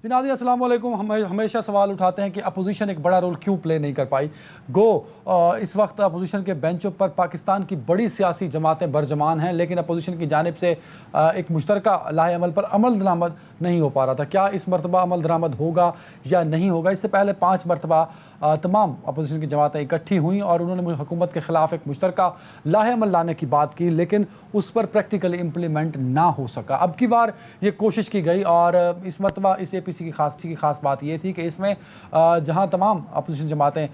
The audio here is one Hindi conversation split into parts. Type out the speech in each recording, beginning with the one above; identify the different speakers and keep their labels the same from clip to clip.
Speaker 1: जी नाज़रीन अस्सलाम वालेकुम। हम हमेशा सवाल उठाते हैं कि अपोजिशन एक बड़ा रोल क्यों प्ले नहीं कर पाई। इस वक्त अपोजिशन के बेंचों पर पाकिस्तान की बड़ी सियासी जमातें बरजमान हैं, लेकिन अपोजिशन की जानिब से एक मुश्तरका लाहे अमल पर अमल दरामद नहीं हो पा रहा था। क्या इस मरतबा अमल दरामद होगा या नहीं होगा? इससे पहले 5 मरतबा तमाम अपोजिशन की जमातें इकट्ठी हुई और उन्होंने हुकूमत के ख़िलाफ़ एक मुश्तरका लाहे अमल लाने की बात की, लेकिन उस पर प्रैक्टिकली इम्प्लीमेंट ना हो सका। अब की बार ये कोशिश की गई और इस मरतबा इस APC की ख़ास बात ये थी कि इसमें जहाँ तमाम अपोजिशन जमातें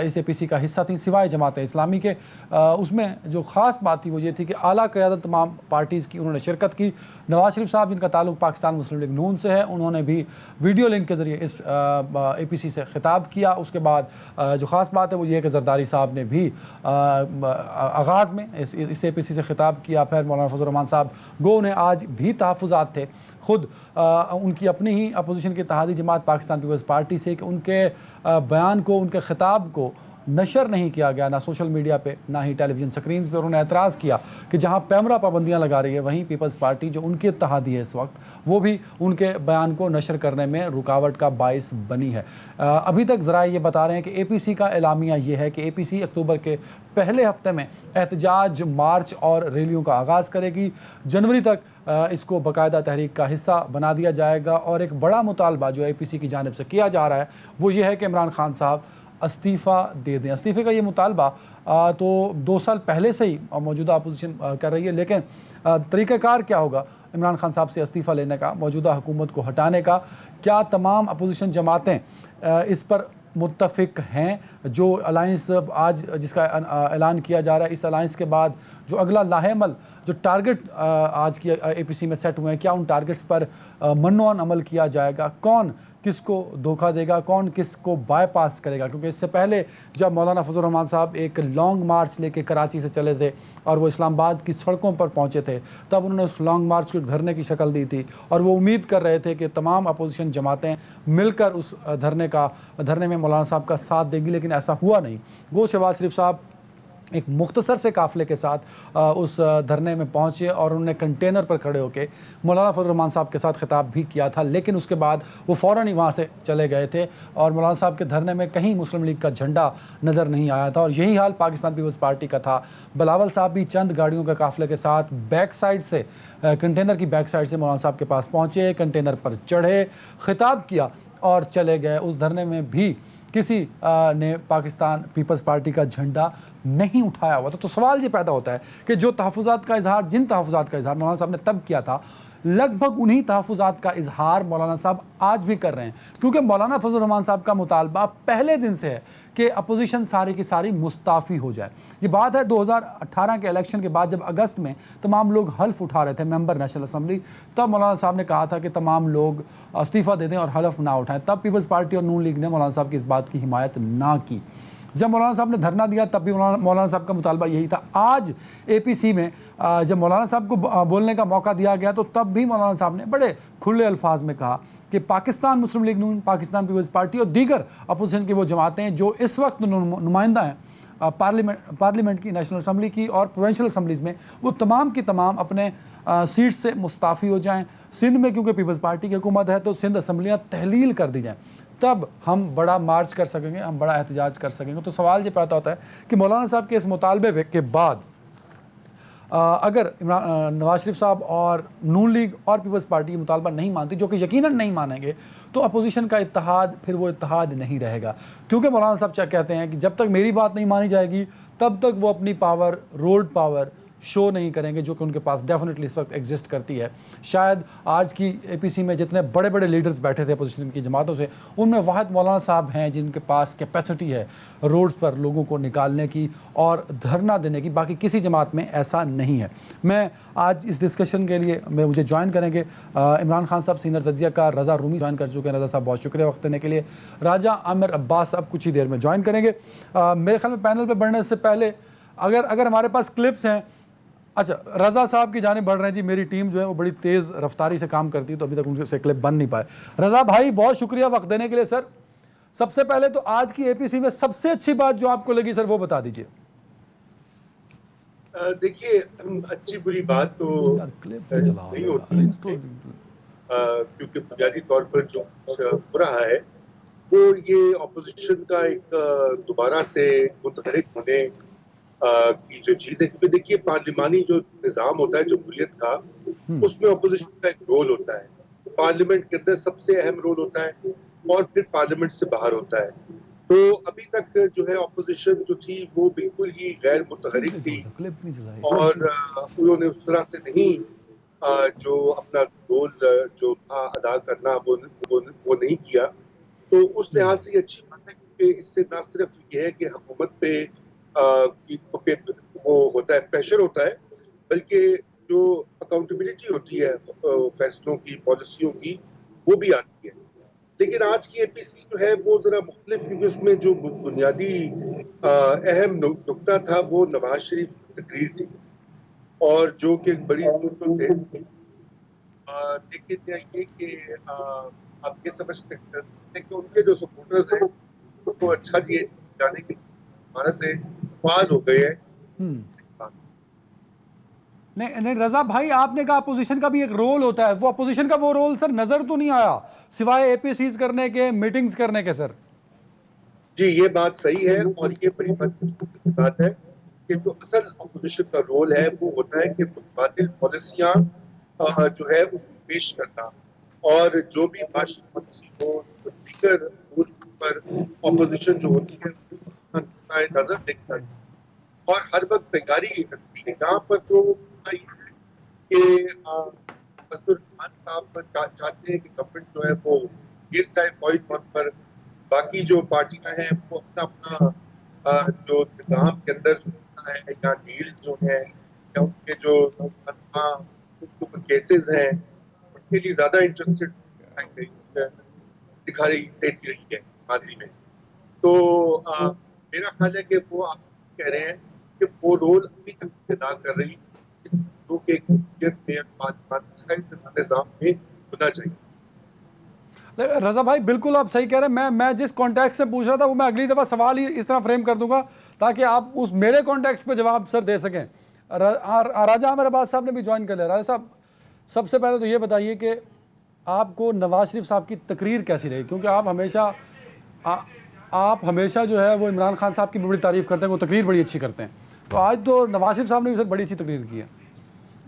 Speaker 1: इस APC का हिस्सा थीं सिवाय जमात इस्लामी के, उसमें जो ख़ास बात थी वो ये थी कि आला क़यादत तमाम पार्टीज़ की उन्होंने शिरकत की। नवाज शरीफ साहब जिनका ताल्लुक़ पाकिस्तान मुस्लिम लीग नून से है, उन्होंने भी वीडियो लिंक के ज़रिए इस APC से ख़िताब किया। उसके बाद जो ख़ास बात है वो ये कि जरदारी साहब ने भी आगाज़ में इस APC से ख़िताब किया। फिर मौलाना फजल रहमान साहब उन्हें आज भी तहफ़्फ़ुज़ात थे खुद उनकी अपनी ही अपोजिशन की इत्तेहादी जमात पाकिस्तान पीपल्स पार्टी से कि उनके बयान को, उनके ख़िताब को नशर नहीं किया गया, ना सोशल मीडिया पे ना ही टेलीविज़न स्क्रीन्स पे। उन्होंने एतराज़ किया कि जहां पैमरा पाबंदियां लगा रही है, वहीं पीपल्स पार्टी जो उनकी इत्तेहादी है इस वक्त, वो भी उनके बयान को नशर करने में रुकावट का बाइस बनी है। अभी तक ज़रा ये बता रहे हैं कि APC का एलामिया ये है कि APC अक्टूबर के पहले हफ्ते में एहतजाज, मार्च और रैलियों का आगाज़ करेगी। जनवरी तक इसको बाकायदा तहरीक का हिस्सा बना दिया जाएगा और एक बड़ा मुतालबा जो APC की जानिब से किया जा रहा है वो ये है कि इमरान खान साहब इस्तीफ़ा दे दें। इस्तीफ़े का ये मुतालबा तो 2 साल पहले से ही मौजूदा अपोजिशन कर रही है, लेकिन तरीक़ाकार क्या होगा इमरान खान साहब से इस्तीफ़ा लेने का, मौजूदा हुकूमत को हटाने का? क्या तमाम अपोजिशन जमातें इस पर मुत्तफ़िक हैं? जो अलाइंस आज जिसका ऐलान किया जा रहा है, इस अलाइंस के बाद जो अगला लाहेमल जो टारगेट आज की APC में सेट हुए हैं, क्या उन टारगेट्स पर मन्नोन अमल किया जाएगा? कौन किसको धोखा देगा, कौन किसको बाईपास करेगा? क्योंकि इससे पहले जब मौलाना फजल रहमान साहब एक लॉन्ग मार्च लेके कराची से चले थे और वो इस्लामाबाद की सड़कों पर पहुंचे थे, तब उन्होंने उस लॉन्ग मार्च को धरने की शक्ल दी थी और वो उम्मीद कर रहे थे कि तमाम अपोजिशन जमातें मिलकर उस धरने में मौलाना साहब का साथ देंगी, लेकिन ऐसा हुआ नहीं। शहबाज शरीफ साहब एक मुख्तसर से काफ़िले के साथ उस धरने में पहुंचे और उन्होंने कंटेनर पर खड़े होकर मौलाना फजल रहमान साहब के साथ खिताब भी किया था, लेकिन उसके बाद वो फ़ौरन ही वहाँ से चले गए थे और मौलाना साहब के धरने में कहीं मुस्लिम लीग का झंडा नज़र नहीं आया था। और यही हाल पाकिस्तान पीपल्स पार्टी का था। बिलावल साहब भी चंद गाड़ियों के काफ़िले के साथ बैक साइड से कंटेनर की बैक साइड से मौलाना साहब के पास पहुँचे, कंटेनर पर चढ़े, खिताब किया और चले गए। उस धरने में भी किसी ने पाकिस्तान पीपल्स पार्टी का झंडा नहीं उठाया हुआ था। तो सवाल ये पैदा होता है कि जो तहफ़्फ़ुज़ात का इजहार, जिन तहफ़्फ़ुज़ात का इजहार मौलाना साहब ने तब किया था, लगभग उन्हीं तहफ़्फ़ुज़ात का इजहार मौलाना साहब आज भी कर रहे हैं। क्योंकि मौलाना फजल रहमान साहब का मुतालबा पहले दिन से है कि अपोजिशन सारी की सारी मुस्ताफ़ी हो जाए। ये बात है 2018 के इलेक्शन के बाद, जब अगस्त में तमाम लोग हल्फ उठा रहे थे मेंबर नेशनल असम्बली, तब मौलाना साहब ने कहा था कि तमाम लोग इस्तीफ़ा दे दें और हल्फ ना उठाएं। तब पीपल्स पार्टी और नून लीग ने मौलाना साहब की इस बात की हिमायत ना की। जब मौलाना साहब ने धरना दिया तब भी मौलाना साहब का मुतालबा यही था। आज APC में जब मौलाना साहब को बोलने का मौका दिया गया तो तब भी मौलाना साहब ने बड़े खुले अल्फाज में कहा कि पाकिस्तान मुस्लिम लीग नून, पाकिस्तान पीपल्स पार्टी और दीगर अपोजिशन की वो जमातें जो इस वक्त नुमाइंदा हैं पार्लियामेंट की, नेशनल असम्बली की और प्रोविंशियल असम्बलीज़ में, वो तमाम की तमाम अपने सीट से मुस्ताफ़ी हो जाएँ। सिंध में क्योंकि पीपल्स पार्टी की हुकूमत है तो सिंध असम्बलियाँ तहलील कर दी जाएँ, तब हम बड़ा मार्च कर सकेंगे, हम बड़ा एहतजाज कर सकेंगे। तो सवाल ये पैदा होता है कि मौलाना साहब के इस मुतालबे के बाद अगर नवाज शरीफ साहब और नून लीग और पीपल्स पार्टी ये मुतालबा नहीं मानती, जो कि यकीनन नहीं मानेंगे, तो अपोजिशन का इत्तेहाद फिर वो इत्तेहाद नहीं रहेगा। क्योंकि मौलाना साहब क्या कहते हैं कि जब तक मेरी बात नहीं मानी जाएगी तब तक वो अपनी पावर, रोड पावर शो नहीं करेंगे, जो कि उनके पास डेफिनेटली इस वक्त एग्जिस्ट करती है। शायद आज की APC में जितने बड़े बड़े लीडर्स बैठे थे अपोजिशन की जमातों से, उनमें वाहिद मौलाना साहब हैं जिनके पास कैपेसिटी है रोड्स पर लोगों को निकालने की और धरना देने की। बाकी किसी जमात में ऐसा नहीं है। मैं आज इस डिस्कशन के लिए मुझे ज्वाइन करेंगे इमरान खान साहब, सीनियर तज्जिया कार रज़ा रूमी ज्वाइन कर चुके हैं। रज़ा साहब बहुत शुक्रिया वक्त देने के लिए। राजा आमिर अब्बास साहब कुछ ही देर में ज्वाइन करेंगे। मेरे ख्याल में पैनल पर बढ़ने से पहले अगर हमारे पास क्लिप्स हैं। अच्छा, रज़ा साहब की जाने बढ़ रहे हैं जी। मेरी टीम जो है वो बड़ी तेज़ रफ्तारी से काम करती है, तो अभी तक उनसे क्लिप बन नहीं पाए। रज़ा भाई बहुत शुक्रिया वक्त देने के लिए सर। सबसे पहले तो आज की APC में सबसे अच्छी बात जो आपको लगी सर वो बता दीजिए।
Speaker 2: देखिए, अच्छी बुरी बात तो नहीं होती। क्योंकि बुनियादी तौर पर जो कुछ हो रहा है वो ये ऑपोजिशन का एक दोबारा से मुतहरिक होने की जो चीज है। क्योंकि देखिए पार्लिमानी जो निज़ाम होता है जमहूरियत का, उसमें ऑपोजिशन का एक रोल होता है। पार्लियामेंट के अंदर सबसे अहम रोल होता है और फिर पार्लियामेंट से बाहर होता है। तो अभी तक जो है ऑपोजिशन जो थी वो बिल्कुल ही गैर मुतहरिक थी और उन्होंने उस तरह से नहीं जो अपना रोल जो था अदा करना वो नहीं किया। तो उस लिहाज से ये अच्छी बात है क्योंकि इससे ना सिर्फ ये है कि हुकूमत पे वो होता है, प्रेशर होता है, बल्कि जो अकाउंटेबिलिटी होती है फैसलों की, पॉलिसियों की, वो भी आती है। लेकिन आज की एपीसी जो है वो जरा मुख्तलिफ, क्योंकि उसमें जो बुनियादी अहम नुकता था वो नवाज शरीफ की तकरीर थी और जो कि एक बड़ी तेज थी। लेकिन ये कि आप ये समझ सकते हैं कि उनके जो सपोर्टर्स हैं उनको अच्छा ये जाने के हमारे से फाल हो गए हैं।
Speaker 1: नहीं रजा भाई, आपने कहा अपोजिशन का भी एक रोल होता है, वो अपोजिशन का वो रोल सर नजर तो नहीं आया सिवाय एपीसीज करने के, मीटिंग्स करने के सर।
Speaker 2: जी ये बात सही है और ये बड़ी बात है कि जो असल अपोजिशन का रोल है वो होता है कि मुतबादिल पॉलिसियां जो है वो पेश करना और जो भी माशी पॉलिसी हो दीगर रूल पर अपोजिशन जो होती है नजर देखना और हर वक्त तैयारी रखती है। यहाँ पर तो ये है कि खान साहब चाहते हैं कि गवर्नमेंट जो है वो गिर जाए फौरी तौर पर, बाकी जो पार्टियां हैं वो अपना अपना जो निजाम के अंदर जो होता है या डील्स जो है या उनके जो केसेस हैं उनके लिए ज्यादा इंटरेस्टेड दिखाई देती रही है माजी में। तो मेरा ख्याल है कि वो आप कह रहे हैं कि वो रोल अभी तक अदा कर रही इस जो के निजाम में होना चाहिए।
Speaker 1: रजा भाई बिल्कुल आप सही कह रहे हैं। मैं जिस कॉन्टेक्स्ट से पूछ रहा था वो मैं अगली दफा सवाल ही इस तरह फ्रेम कर दूंगा ताकि आप उस मेरे कॉन्टेक्स्ट पे जवाब सर दे सकें। राजा मेरे बात साहब ने भी ज्वाइन कर लिया। राजा साहब सबसे पहले तो ये बताइए कि आपको नवाज शरीफ साहब की तकरीर कैसी रही, क्योंकि आप हमेशा जो है वो इमरान खान साहब की बड़ी तारीफ करते हैं, वो तकरीर बड़ी अच्छी करते हैं, तो आज तो नवाज शरीफ साहब ने भी सर बड़ी अच्छी तकरीर की है।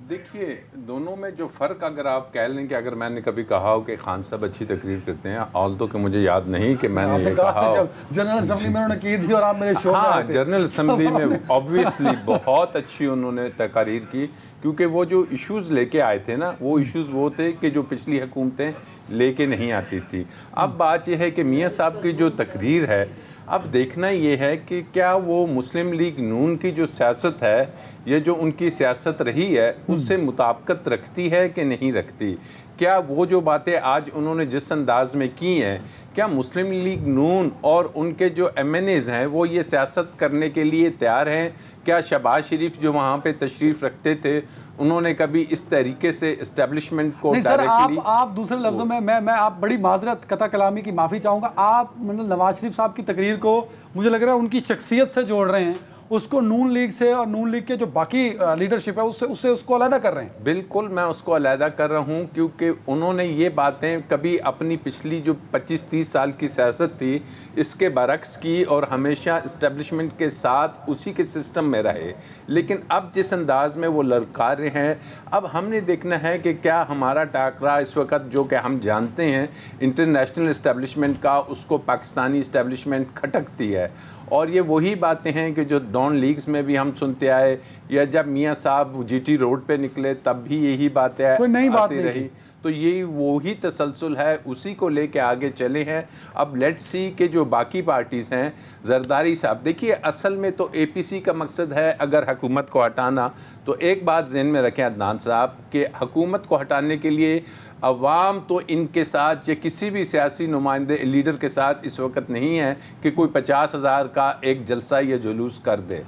Speaker 3: देखिए दोनों में जो फ़र्क अगर आप कह लें कि अगर मैंने कभी कहा हो कि खान साहब अच्छी तकरीर करते हैं, ऑल तो कि मुझे याद नहीं कि मैंने ये कहा हो।
Speaker 1: जनरल असेंबली में उन्होंने की थी और आप मेरे शो में आए थे।
Speaker 3: जनरल असेंबली में ऑब्वियसली बहुत अच्छी उन्होंने तकरीर की, क्योंकि वो जो इश्यूज़ लेके आए थे ना, वो इश्यूज़ वो थे कि जो पिछली हुकूमतें लेके नहीं आती थी। अब बात यह है कि मियाँ साहब की जो तकरीर है, अब देखना ये है कि क्या वो मुस्लिम लीग नून की जो सियासत है, ये जो उनकी सियासत रही है, उससे मुताबिकत रखती है कि नहीं रखती। क्या वो जो बातें आज उन्होंने जिस अंदाज में की हैं, क्या मुस्लिम लीग नून और उनके जो एमएनएज़ हैं वो ये सियासत करने के लिए तैयार हैं? क्या शहबाज शरीफ जो वहाँ पे तशरीफ़ रखते थे, उन्होंने कभी इस तरीके से इस्टेब्लिशमेंट को
Speaker 1: नहीं सर, आप दूसरे लफ्जों में मैं आप बड़ी माजरत कता कलामी की माफ़ी चाहूँगा। आप मतलब नवाज शरीफ साहब की तकरीर को मुझे लग रहा है उनकी शख्सियत से जोड़ रहे हैं, उसको नून लीग से और नून लीग के जो बाकी लीडरशिप है उससे उसको अलहदा कर रहे हैं।
Speaker 3: बिल्कुल मैं उसको अलहदा कर रहा हूँ, क्योंकि उन्होंने ये बातें कभी अपनी पिछली जो 25-30 साल की सियासत थी इसके बरक्स की और हमेशा इस्टेब्लिशमेंट के साथ उसी के सिस्टम में रहे। लेकिन अब जिस अंदाज में वो ललकार रहे हैं, अब हमने देखना है कि क्या हमारा टाकरा इस वक्त जो कि हम जानते हैं इंटरनेशनल इस्टेब्लिशमेंट का, उसको पाकिस्तानी इस्टेब्लिशमेंट खटकती है। और ये वही बातें हैं कि जो डॉन लीग्स में भी हम सुनते आए, या जब मियाँ साहब जीटी रोड पे निकले तब भी यही बातें आती रही। तो ये वही तसलसल है, उसी को लेके आगे चले हैं। अब लेट्स सी के जो बाकी पार्टीज़ हैं, जरदारी साहब देखिए, असल में तो एपीसी का मकसद है अगर हुकूमत को हटाना, तो एक बात जहन में रखें अदनान साहब कि हुकूमत को हटाने के लिए अवाम तो इनके साथ या किसी भी सियासी नुमाइंदे लीडर के साथ इस वक्त नहीं है कि कोई 50,000 का एक जलसा या जुलूस कर दे।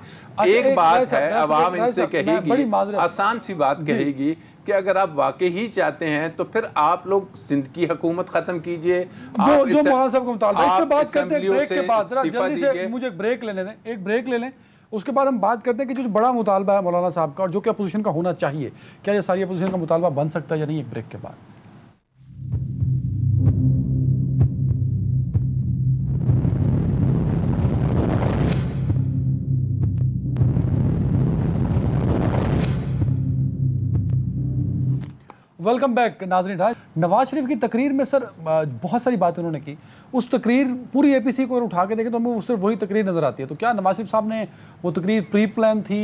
Speaker 3: एक बात है, अवाम इनसे कहेगी, आसान सी बात कहेगी कि अगर आप वाकई ही चाहते हैं तो फिर आप लोग सिंध की हुकूमत खत्म कीजिए।
Speaker 1: जो मौलाना साहब का मुतालबा, इस पे बात करते हैं ब्रेक के बाद। जरा जल्दी से मुझे ब्रेक लेने दें, एक ब्रेक ले लें, उसके बाद हम बात करते हैं कि जो बड़ा मुतालबा है मौलाना साहब का और जो कि अपोजिशन का होना चाहिए, क्या ये सारी अपोजिशन का मुतालबा बन सकता है या नहीं, एक ब्रेक के बाद। वेलकम बैक नाज़रीन। ढाई नवाज शरीफ की तकरीर में सर बहुत सारी बातें उन्होंने की। उस तकरीर पूरी एपीसी को उठा के देखें तो हमें सिर्फ वही तकरीर नज़र आती है। तो क्या नवाज शरीफ साहब ने वो तकरीर प्री प्लान थी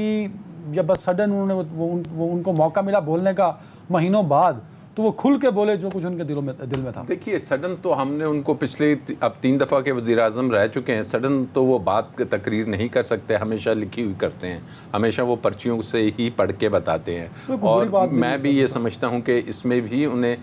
Speaker 1: या बस सडन उन्होंने उनको मौका मिला बोलने का महीनों बाद तो वो खुल के बोले जो कुछ उनके दिल में था?
Speaker 3: देखिए, सडन तो हमने उनको पिछले अब 3 दफ़ा के वज़ीर आज़म रह चुके हैं। सडन तो वो बात तकरीर नहीं कर सकते, हमेशा लिखी हुई करते हैं, हमेशा वो पर्चियों से ही पढ़ के बताते हैं। और मैं भी ये समझता हूँ कि इसमें भी उन्हें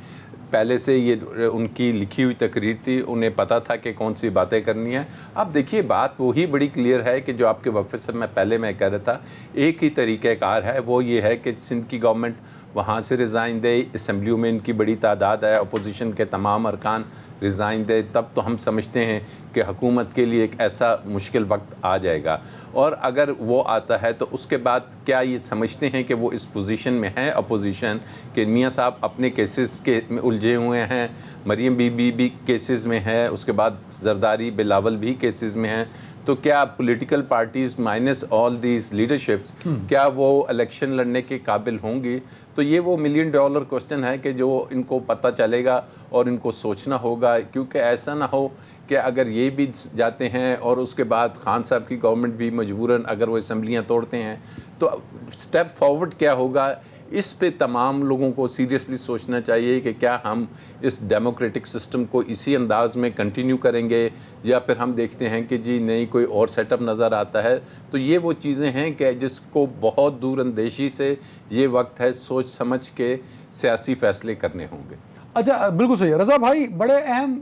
Speaker 3: पहले से ये उनकी लिखी हुई तकरीर थी, उन्हें पता था कि कौन सी बातें करनी है। अब देखिए, बात वही बड़ी क्लियर है कि जो आपके वक्फे से मैं कह रहा था, एक ही तरीक़ाकार है, वो ये है कि सिंध की गवर्नमेंट वहाँ से रिज़ाइन दे। असम्बलियों में इनकी बड़ी तादाद है, अपोजिशन के तमाम अरकान रिज़ाइन दे, तब तो हम समझते हैं कि हुकूमत के लिए एक ऐसा मुश्किल वक्त आ जाएगा। और अगर वो आता है तो उसके बाद क्या ये समझते हैं कि वो इस पोजीशन में है अपोजिशन कि मियाँ साहब अपने केसेस के में उलझे हुए हैं, मरीम बीबी भी केसेस में है, उसके बाद जरदारी बिलावल भी केसेस में हैं, तो क्या political parties minus all these leaderships क्या वो इलेक्शन लड़ने के काबिल होंगी? तो ये वो $1 मिलियन क्वेश्चन है कि जो इनको पता चलेगा और इनको सोचना होगा, क्योंकि ऐसा ना हो कि अगर ये भी जाते हैं और उसके बाद खान साहब की गवर्नमेंट भी मजबूरन अगर वो असम्बलियाँ तोड़ते हैं तो स्टेप फॉरवर्ड क्या होगा। इस पे तमाम लोगों को सीरियसली सोचना चाहिए कि क्या हम इस डेमोक्रेटिक सिस्टम को इसी अंदाज में कंटिन्यू करेंगे या फिर हम देखते हैं कि जी नहीं कोई और सेटअप नज़र आता है। तो ये वो चीज़ें हैं कि जिसको बहुत दूर अंदेशी से ये वक्त है सोच समझ के सियासी फ़ैसले करने होंगे।
Speaker 1: अच्छा, बिल्कुल सही है रज़ा भाई। बड़े अहम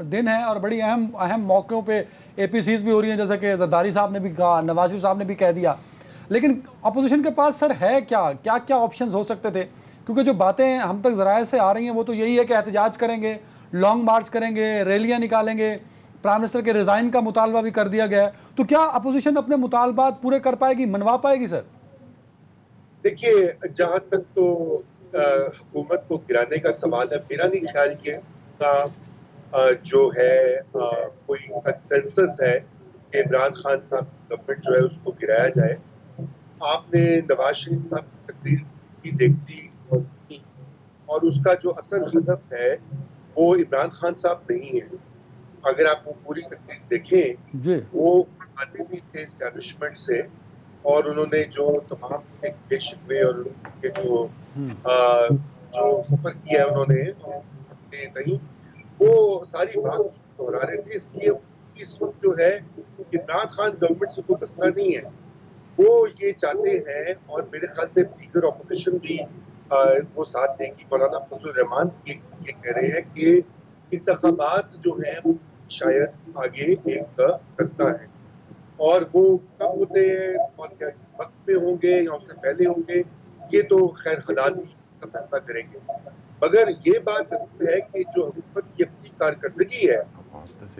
Speaker 1: दिन हैं और बड़ी अहम मौक़ों पे एपीसीज भी हो रही हैं, जैसा कि जरदारी साहब ने भी कहा, नवाज शरीफ साहब ने भी कह दिया। लेकिन अपोजिशन के पास सर है क्या क्या क्या ऑप्शंस हो सकते थे? क्योंकि जो बातें हम तक ज़राए से आ रही हैं वो तो यही है कि एहतजाज करेंगे, लॉन्ग मार्च करेंगे, रैलियाँ निकालेंगे, प्राइम मिनिस्टर के रिज़ाइन का मुतालबा भी कर दिया गया है। तो क्या अपोजिशन अपने मुतालबात पूरे कर पाएगी, मनवा पाएगी सर?
Speaker 2: देखिए, जहाँ तक तो हुकूमत को गिराने का सवाल है, मेरा नहीं ख्याल कि जो है कोई कंसेंसस है कि इमरान खान साहब की गवर्नमेंट जो है उसको गिराया जाए। आपने नवाज शरीफ साहब की तकरीर की देखी और उसका जो असल हदफ है वो इमरान खान साहब नहीं है। अगर आप वो पूरी तकरीर देखें, वो आते भी थे एस्टैब्लिशमेंट से और उन्होंने जो तमाम शिकवे और उनके जो सफर किया है उन्होंने कहीं, वो सारी बात दोहरा रहे थे। इसलिए इस वक्त जो है इमरान खान गवर्नमेंट से कोई मसला नहीं है, वो ये चाहते हैं और मेरे ख्याल से दीगर ऑपोजिशन भी वो साथ देगी। मौलाना फजल रहमान ये कह रहे हैं कि इंतखाबात जो है वो शायद आगे एक रास्ता है और वो कब होते हैं और क्या वक्त में होंगे या उससे पहले होंगे, ये तो खैर हालात ही का फैसला करेंगे। मगर ये बात जरूर है कि जो हुकूमत की अपनी कारकर्दगी है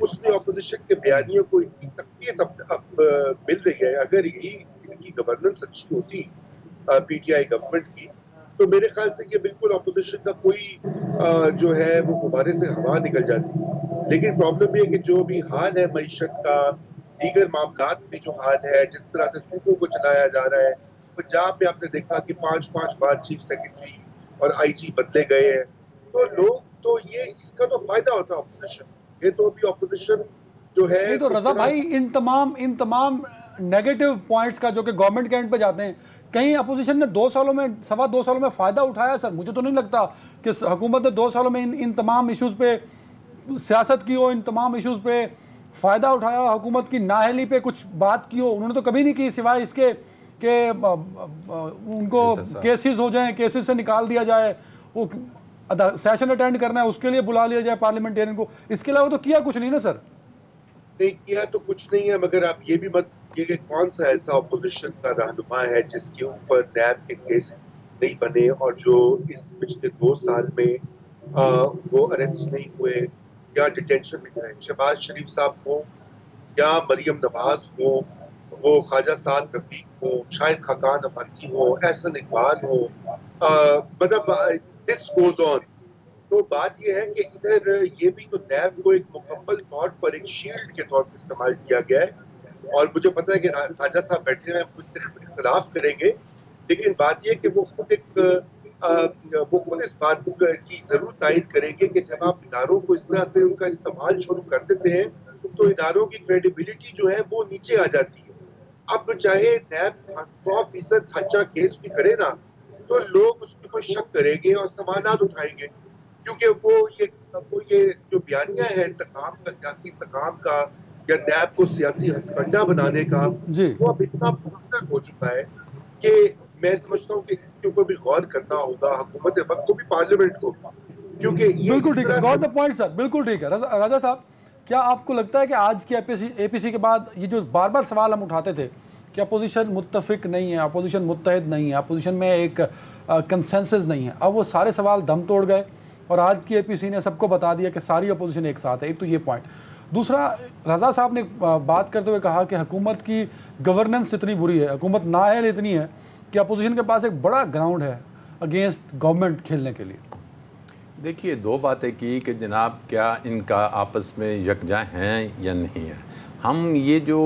Speaker 2: उसमें ऑपोजिशन के बयानियों को इतनी तकलीफ अब मिल रही है। अगर यही इनकी गवर्नेंस अच्छी होती पीटीआई गवर्नमेंट की, तो मेरे ख्याल से ये बिल्कुल ऑपोजिशन का कोई जो है वो गुब्बारे से हवा निकल जाती। लेकिन प्रॉब्लम ये कि जो भी हाल है मईशत का, दीगर मामलात में जो हाल है, जिस तरह से सूबों को चलाया जा रहा है, पंजाब में आपने देखा कि 5-5 बार चीफ सेक्रेटरी और आईजी बदले गए हैं, तो लोग तो ये इसका तो फायदा होता है ऑपोजिशन। ये तो अभी ऑपोजिशन जो है
Speaker 1: ये तो रजा भाई इन तमाम नेगेटिव पॉइंट्स का जो कि गवर्नमेंट के एंड पे जाते हैं, कहीं अपोजिशन ने 2 सालों में 2.25 सालों में फ़ायदा उठाया? सर मुझे तो नहीं लगता कि हुकूमत ने 2 सालों में इन तमाम इश्यूज़ पे सियासत की हो, इन तमाम इश्यूज़ पे फ़ायदा उठाया, हुकूमत की नाअहली पे कुछ बात की हो। उन्होंने तो कभी नहीं की, सिवाय इसके कि उनको केसेस हो जाएं, केसेस से निकाल दिया जाए, वो सेशन अटेंड करना है उसके लिए बुला लिया जाए पार्लियामेंटेरियन को। इसके अलावा तो किया कुछ नहीं ना सर?
Speaker 2: नहीं किया तो कुछ नहीं है, मगर आप ये भी मत कि कौन सा ऐसा ऑपोजिशन का रहनुमा है जिसके ऊपर नैब के केस नहीं बने और जो इस पिछले 2 साल में वो अरेस्ट नहीं हुए या डिटेंशन में रहे। शहबाज शरीफ साहब हो या मरियम नवाज हो, वो ख्वाजा साद रफीक हो, शाहिद खाकान अब्बासी हो, एहसन इकबाल हो, मतलब दिस गोज ऑन। तो बात यह है कि इधर ये भी तो नैब को एक मुकम्मल तौर पर एक शील्ड के तौर पर इस्तेमाल किया गया है और मुझे पता है कि राजा साहब बैठे हुए मुझसे इख्तिलाफ करेंगे, लेकिन बात यह कि वो खुद एक वो खुद इस बात की जरूर तायद करेंगे कि जब आप इदारों को इस तरह से उनका इस्तेमाल शुरू कर देते हैं तो इदारों की क्रेडिबिलिटी जो है वो नीचे आ जाती है। अब चाहे नैब 100% सच्चा केस भी करे ना, तो लोग उसके ऊपर शक करेंगे और समानात उठाएंगे, क्योंकि वो ये जो बयानियां है इंतकाम का, सियासी इंतकाम का या नैब को सियासी हथकंडा बनाने का,
Speaker 1: जी
Speaker 2: वो अब इतना पुरअसर हो चुका है कि मैं समझता हूँ कि इसके ऊपर भी गौर करना होगा हुकूमत वक्त को भी, पार्लियामेंट को, क्योंकि ये
Speaker 1: बिल्कुल
Speaker 2: इस
Speaker 1: ठीक है,
Speaker 2: तरह
Speaker 1: गॉट
Speaker 2: से
Speaker 1: द पॉइंट सर, बिल्कुल ठीक है। राजा साहब, क्या आपको लगता है कि आज की एपीसी के बाद ये जो बार बार सवाल हम उठाते थे कि अपोजिशन मुत्तफिक नहीं है, अपोजिशन मुत्तहिद नहीं है, अपोजिशन में एक कंसेंसस नहीं है, अब वो सारे सवाल दम तोड़ गए और आज की एपीसी ने सबको बता दिया कि सारी अपोजिशन एक साथ है। एक तो ये पॉइंट। दूसरा, रजा साहब ने बात करते हुए कहा कि हुकूमत की गवर्नेंस इतनी बुरी है, हुकूमत नाअहल इतनी है कि अपोजिशन के पास एक बड़ा ग्राउंड है अगेंस्ट गवर्नमेंट खेलने के लिए।
Speaker 3: देखिए, दो बातें की कि जनाब क्या इनका आपस में यकजा हैं या नहीं है। हम ये जो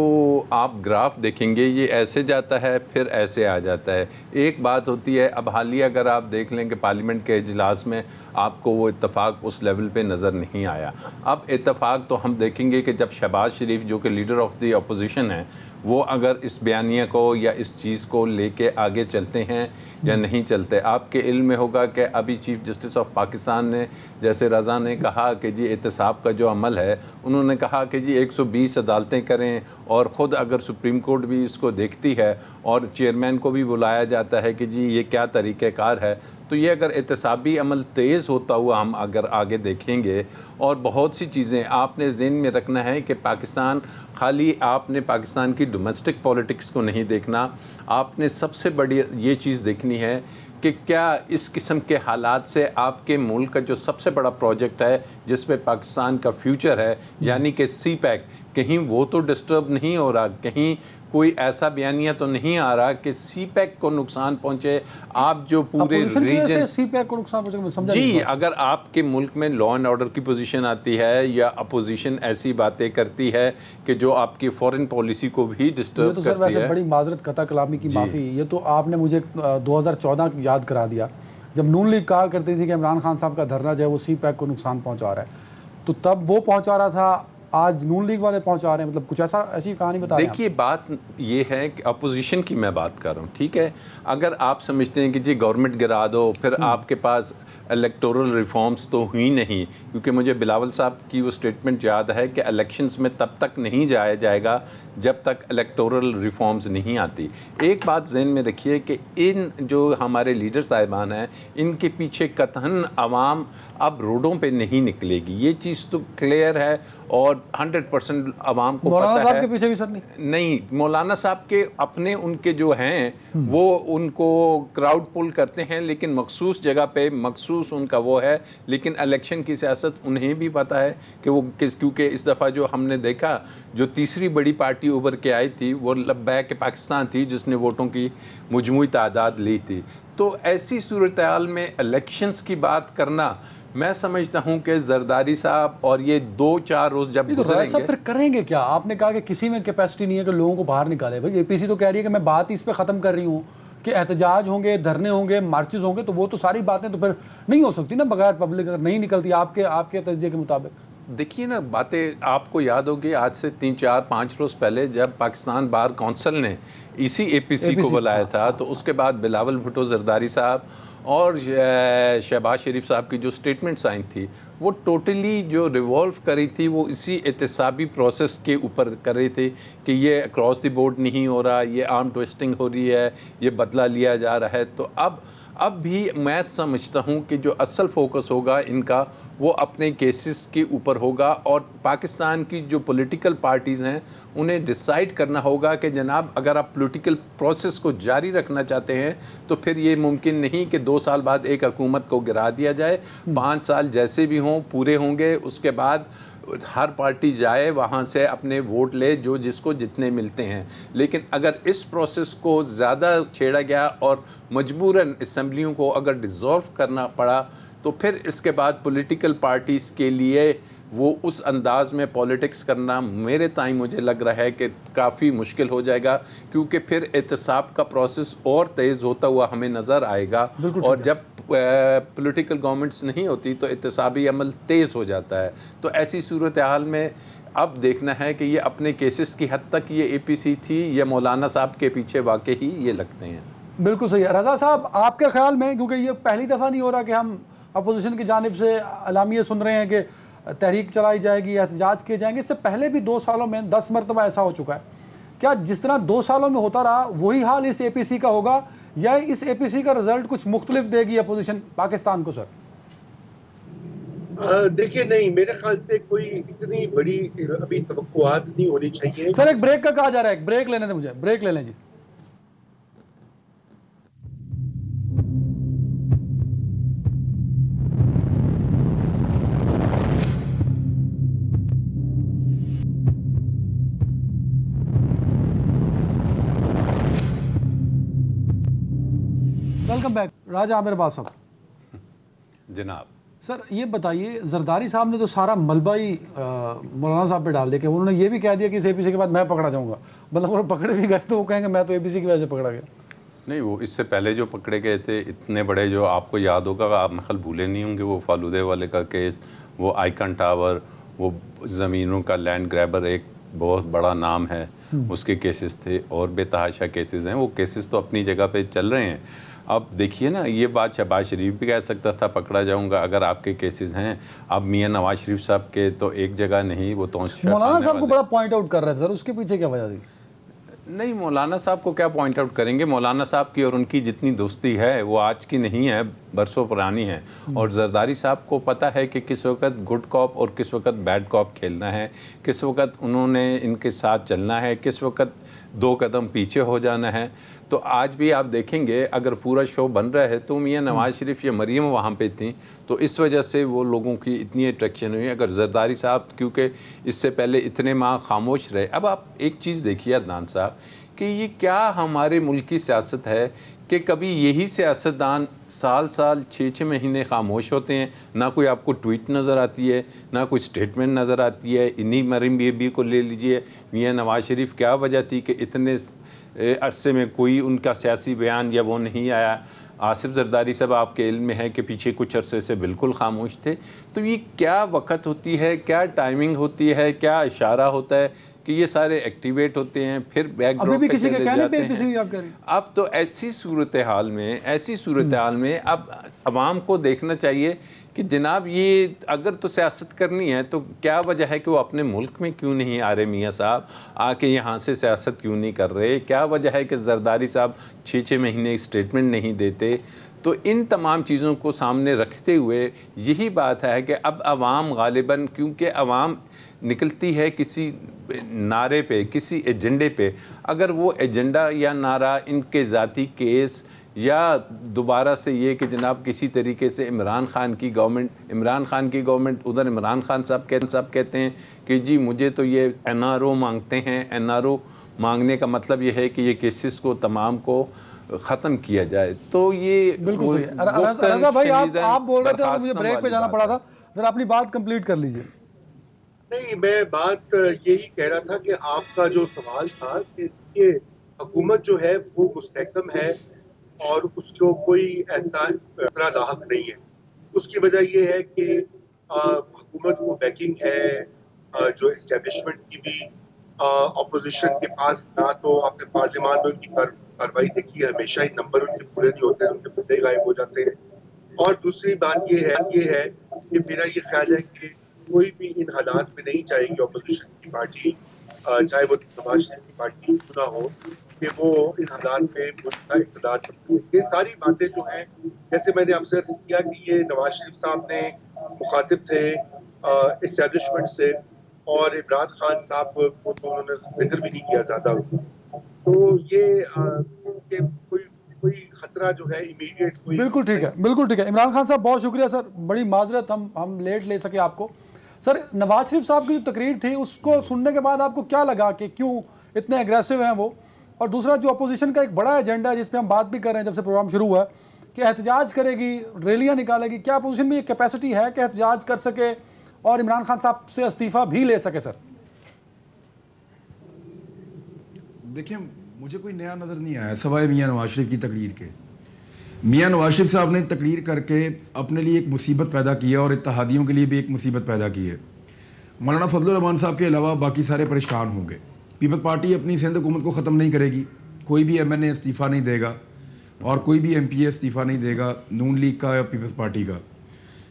Speaker 3: आप ग्राफ देखेंगे ये ऐसे जाता है फिर ऐसे आ जाता है। एक बात होती है, अब हालिया अगर आप देख लें कि पार्लियामेंट के इजलास में आपको वो इत्तेफाक उस लेवल पे नज़र नहीं आया। अब इत्तेफाक तो हम देखेंगे कि जब शहबाज शरीफ जो कि लीडर ऑफ द अपोजिशन है, वो अगर इस बयानिया को या इस चीज़ को लेके आगे चलते हैं या नहीं चलते। आपके इल्म में होगा कि अभी चीफ जस्टिस ऑफ पाकिस्तान ने, जैसे रज़ा ने कहा कि जी एहतसाब का जो अमल है, उन्होंने कहा कि जी 120 अदालतें करें और ख़ुद अगर सुप्रीम कोर्ट भी इसको देखती है और चेयरमैन को भी बुलाया जाता है कि जी ये क्या तरीक़ेकार है, तो ये अगर एहतसाबी अमल तेज़ होता हुआ हम अगर आगे देखेंगे। और बहुत सी चीज़ें आपने ज़हन में रखना है कि पाकिस्तान, खाली आपने पाकिस्तान की डोमेस्टिक पॉलिटिक्स को नहीं देखना, आपने सबसे बड़ी ये चीज़ देखनी है कि क्या इस किस्म के हालात से आपके मुल्क का जो सबसे बड़ा प्रोजेक्ट है जिस पे पाकिस्तान का फ्यूचर है, यानी कि सी पैक, कहीं वो तो डिस्टर्ब नहीं हो रहा, कहीं कोई ऐसा बयानिया तो नहीं आ रहा कि सी पैक को नुकसान पहुंचे। आप जो पूरे रीजन
Speaker 1: सी पैक को नुकसान पहुंचे, समझा
Speaker 3: जी,
Speaker 1: नहीं।
Speaker 3: अगर आपके मुल्क में लॉ एंड ऑर्डर की पोजीशन आती है या अपोजिशन ऐसी बातें करती है कि जो आपकी फॉरेन पॉलिसी को भी डिस्टर्ब
Speaker 1: तो सर
Speaker 3: करती
Speaker 1: वैसे
Speaker 3: है।
Speaker 1: बड़ी माजरत, कता कलामी की माफ़ी, ये तो आपने मुझे 2014 याद करा दिया जब नून लीग कहा करती थी कि इमरान खान साहब का धरना जो है वो सी पैक को नुकसान पहुंचा रहा है, तो तब वो पहुंचा रहा था, आज नून लीग वाले पहुंचा रहे हैं। मतलब कुछ ऐसी कहानी बता रहे हैं।
Speaker 3: देखिए, बात ये है कि अपोजिशन की मैं बात कर रहा हूँ, ठीक है। अगर आप समझते हैं कि जी गवर्नमेंट गिरा दो, फिर आपके पास इलेक्टोरल रिफॉर्म्स तो हुई नहीं, क्योंकि मुझे बिलावल साहब की वो स्टेटमेंट याद है कि इलेक्शंस में तब तक नहीं जाया जाएगा जब तक इलेक्टोरल रिफॉर्म्स नहीं आती। एक बात जहन में रखिए कि इन जो हमारे लीडर साहिबान हैं, इनके पीछे कतहन आवाम अब रोडों पे नहीं निकलेगी, ये चीज़ तो क्लियर है और 100% आवाम को
Speaker 1: मौलाना
Speaker 3: पता
Speaker 1: साहब
Speaker 3: है।
Speaker 1: के पीछे भी सर
Speaker 3: नहीं, मौलाना साहब के अपने उनके जो हैं वो उनको क्राउड पुल करते हैं, लेकिन मखसूस जगह पे मखसूस उनका वो है, लेकिन इलेक्शन की सियासत उन्हें भी पता है कि वो क्योंकि इस दफ़ा जो हमने देखा, जो तीसरी बड़ी पार्टी उभर के आई थी वो लब्बैक पाकिस्तान थी, जिसने वोटों की मजमूई तादाद ली थी। तो ऐसी सूरत हाल में इलेक्शंस की बात करना, मैं समझता हूं कि जरदारी साहब और ये 2-4 रोज जब गुजरेंगे,
Speaker 1: सब फिर करेंगे क्या? आपने कहा कि किसी में कैपेसिटी नहीं है कि लोगों को बाहर निकाले। भाई एपीसी तो कह रही है कि मैं बात इस पे ख़त्म कर रही हूँ कि एहतजाज होंगे, धरने होंगे, मार्चेस होंगे, तो वो तो सारी बातें तो फिर नहीं हो सकती ना बगैर पब्लिक, अगर नहीं निकलती आपके तजज़िये के मुताबिक।
Speaker 3: देखिए ना, बातें आपको याद होगी आज से 3-4-5 रोज़ पहले जब पाकिस्तान बार काउंसिल ने इसी एपीसी को बुलाया था, तो उसके बाद बिलावल भुट्टो, जरदारी साहब और शहबाज शरीफ साहब की जो स्टेटमेंट्स आई थी, वो टोटली जो रिवॉल्व करी थी वो इसी एहतसाबी प्रोसेस के ऊपर कर रही थी कि ये क्रॉस द बोर्ड नहीं हो रहा, ये आर्म ट्विस्टिंग हो रही है, ये बदला लिया जा रहा है। तो अब भी मैं समझता हूँ कि जो असल फोकस होगा इनका वो अपने केसेस के ऊपर होगा, और पाकिस्तान की जो पॉलिटिकल पार्टीज़ हैं उन्हें डिसाइड करना होगा कि जनाब अगर आप पॉलिटिकल प्रोसेस को जारी रखना चाहते हैं तो फिर ये मुमकिन नहीं कि 2 साल बाद एक हुकूमत को गिरा दिया जाए। 5 साल जैसे भी हों पूरे होंगे, उसके बाद हर पार्टी जाए वहाँ से अपने वोट ले जो जिसको जितने मिलते हैं। लेकिन अगर इस प्रोसेस को ज़्यादा छेड़ा गया और मजबूरन असम्बलियों को अगर डिसॉल्व करना पड़ा, तो फिर इसके बाद पॉलिटिकल पार्टीज़ के लिए वो उस अंदाज में पॉलिटिक्स करना मेरे ताईं मुझे लग रहा है कि काफ़ी मुश्किल हो जाएगा, क्योंकि फिर एहतसाब का प्रोसेस और तेज़ होता हुआ हमें नज़र आएगा। और जब पॉलिटिकल गवर्नमेंट्स नहीं होती तो इत्तेसाबी अमल तेज़ हो जाता है। तो ऐसी सूरत हाल में अब देखना है कि ये अपने केसेस की हद तक ये APC थी या मौलाना साहब के पीछे वाकई ही ये लगते हैं।
Speaker 1: बिल्कुल सही है। रज़ा साहब, आपके ख्याल में, क्योंकि ये पहली दफ़ा नहीं हो रहा कि हम अपोजिशन की जानिब से अलामिये सुन रहे हैं कि तहरीक चलाई जाएगी, एहतजाज किए जाएंगे, इससे पहले भी 2 सालों में 10 मरतबा ऐसा हो चुका है। क्या जिस तरह 2 सालों में होता रहा वही हाल इस APC का होगा, या इस APC का रिजल्ट कुछ मुख्तलिफ देगी अपोजिशन पाकिस्तान को? सर
Speaker 2: देखिए, नहीं, मेरे ख्याल से कोई इतनी बड़ी अभी तवक्कुआत नहीं होनी चाहिए।
Speaker 1: सर एक ब्रेक का कहा जा रहा है, एक ब्रेक लेने दें मुझे, ब्रेक ले लें जी। वेलकम बैक राजा आमिर अब्बास साहब।
Speaker 3: जनाब
Speaker 1: सर ये बताइए, जरदारी साहब ने तो सारा मलबा ही मौलाना साहब पे डाल दिया कि उन्होंने ये भी कह दिया कि इस APC के बाद मैं पकड़ा जाऊंगा। मतलब वो पकड़े भी गए तो वो कहेंगे मैं तो APC की वजह से पकड़ा गया।
Speaker 3: नहीं, वो इससे पहले जो पकड़े गए थे इतने बड़े, जो आपको याद होगा, आप नकल भूले नहीं होंगे, वो फालूदे वाले का केस, वो आइकन टावर, वो ज़मीनों का लैंड ग्रैबर एक बहुत बड़ा नाम है, उसके केसेस थे और बेतहाशा केसेस हैं। वो केसेस तो अपनी जगह पे चल रहे हैं। अब देखिए ना, ये बात शहबाज शरीफ भी कह सकता था पकड़ा जाऊंगा अगर आपके केसेस हैं। अब मियां नवाज शरीफ साहब के तो एक जगह नहीं, वो तो
Speaker 1: मौलाना साहब को बड़ा पॉइंट आउट कर रहे थे सर, उसके पीछे क्या वजह थी?
Speaker 3: नहीं, मौलाना साहब को क्या पॉइंट आउट करेंगे? मौलाना साहब की और उनकी जितनी दोस्ती है वो आज की नहीं है, बरसों पुरानी है। और जरदारी साहब को पता है कि किस वक्त गुड कॉप और किस वक्त बैड कॉप खेलना है, किस वक्त उन्होंने इनके साथ चलना है, किस वक्त 2 कदम पीछे हो जाना है। तो आज भी आप देखेंगे अगर पूरा शो बन रहा है तो मियां नवाज शरीफ या मरीम वहाँ पे थी, तो इस वजह से वो लोगों की इतनी अट्रैक्शन हुई। अगर जरदारी साहब क्योंकि इससे पहले इतने माह खामोश रहे। अब आप एक चीज़ देखिए अदनान साहब कि ये क्या हमारे मुल्क की सियासत है कि कभी यही सियासतदान साल 6-6 महीने खामोश होते हैं, ना कोई आपको ट्वीट नज़र आती है, ना कोई स्टेटमेंट नज़र आती है। इन्हीं मरीम बीबी को ले लीजिए, मियां नवाज शरीफ क्या वजह थी कि इतने अरसे में कोई उनका सियासी बयान या वो नहीं आया। आसिफ जरदारी साहब आपके इल्म में है कि पीछे कुछ अरसे से बिल्कुल खामोश थे। तो ये क्या वक्त होती है, क्या टाइमिंग होती है, क्या इशारा होता है कि ये सारे एक्टिवेट होते हैं, फिर बैकड्रॉप
Speaker 1: अभी भी किसी के कहने पे
Speaker 3: हैं।
Speaker 1: किसी आप कह रही हैं।
Speaker 3: अब तो ऐसी सूरत हाल में अब अवाम को देखना चाहिए कि जनाब ये अगर तो सियासत करनी है तो क्या वजह है कि वो अपने मुल्क में क्यों नहीं आ रहे, मियाँ साहब आके यहाँ से सियासत क्यों नहीं कर रहे, क्या वजह है कि जरदारी साहब 6-6 महीने स्टेटमेंट नहीं देते। तो इन तमाम चीज़ों को सामने रखते हुए यही बात है कि अब अवाम गालिबन, क्योंकि अवाम निकलती है किसी नारे पे, किसी एजेंडे पे, अगर वो एजेंडा या नारा इनके ज़ाती केस या दोबारा से ये कि जनाब किसी तरीके से इमरान खान की गवर्नमेंट उधर इमरान खान साहब कहते हैं कि जी मुझे तो ये NRO मांगते हैं। NRO मांगने का मतलब ये है कि ये केसेस को तमाम को ख़त्म किया जाए। तो ये
Speaker 1: बिल्कुल सही है। रज़ा भाई आप बोल रहे थे और मुझे ब्रेक पे जाना पड़ा था, जरा अपनी बात कंप्लीट कर लीजिए।
Speaker 2: नहीं, मैं बात यही कह रहा था कि आपका जो सवाल था कि ये हुकूमत जो है वो मुस्तहकम है और उसको कोई ऐसा खतरा लाहक नहीं है। उसकी वजह यह है कि हुकूमत को बैकिंग है जो इस्टेब्लिशमेंट की भी, अपोजिशन के पास ना तो आपने पार्लियामान में उनकी कार्रवाई देखी है, हमेशा ही नंबर उनके पूरे नहीं होते, उनके मुद्दे गायब हो जाते हैं। और दूसरी बात ये है कि मेरा ये ख्याल है कि कोई भी इन हालात में नहीं चाहेगी अपोजिशन की पार्टी, चाहे वो नवाज शरीफ की पार्टी क्यों ना हो, कि वो इन हालात में मुल्क का इक़्तिदार समझे। ये सारी बातें जो हैं, जैसे मैंने आपसे अर्ज़ किया कि ये नवाज शरीफ साहब ने मुखातिब थे इस्टेब्लिशमेंट से, और इमरान खान साहब को तो उन्होंने जिक्र भी नहीं किया ज़्यादा। तो ये इसके कोई खतरा जो है इमीडिएट कोई।
Speaker 1: बिल्कुल ठीक है, बिल्कुल ठीक है। इमरान खान साहब बहुत शुक्रिया सर, बड़ी माजरत हम लेट ले सके आपको। सर नवाज शरीफ साहब की जो तकरीर थी उसको सुनने के बाद आपको क्या लगा कि क्यों इतने एग्रेसिव हैं वो? और दूसरा जो अपोजिशन का एक बड़ा एजेंडा है जिस पे हम बात भी कर रहे हैं जब से प्रोग्राम शुरू हुआ कि एहतजाज करेगी, रैलियां निकालेगी, क्या अपोजिशन में ये कैपेसिटी है कि एहतजाज कर सके और इमरान खान साहब से इस्तीफा भी ले सके? सर
Speaker 4: देखिए, मुझे कोई नया नज़र नहीं आया सवाए मियां नवाज शरीफ की तकरीर के। मियां नवाज शरीफ साहब ने तकरीर करके अपने लिए एक मुसीबत पैदा की है और इत्तेहादियों के लिए भी एक मुसीबत पैदा की है। मौलाना फजलुर रहमान साहब के अलावा बाकी सारे परेशान होंगे। पीपल्स पार्टी अपनी सिंध हुकूमत को ख़त्म नहीं करेगी, कोई भी MNA इस्तीफ़ा नहीं देगा और कोई भी MPA इस्तीफ़ा नहीं देगा नून लीग का या पीपल्स पार्टी का।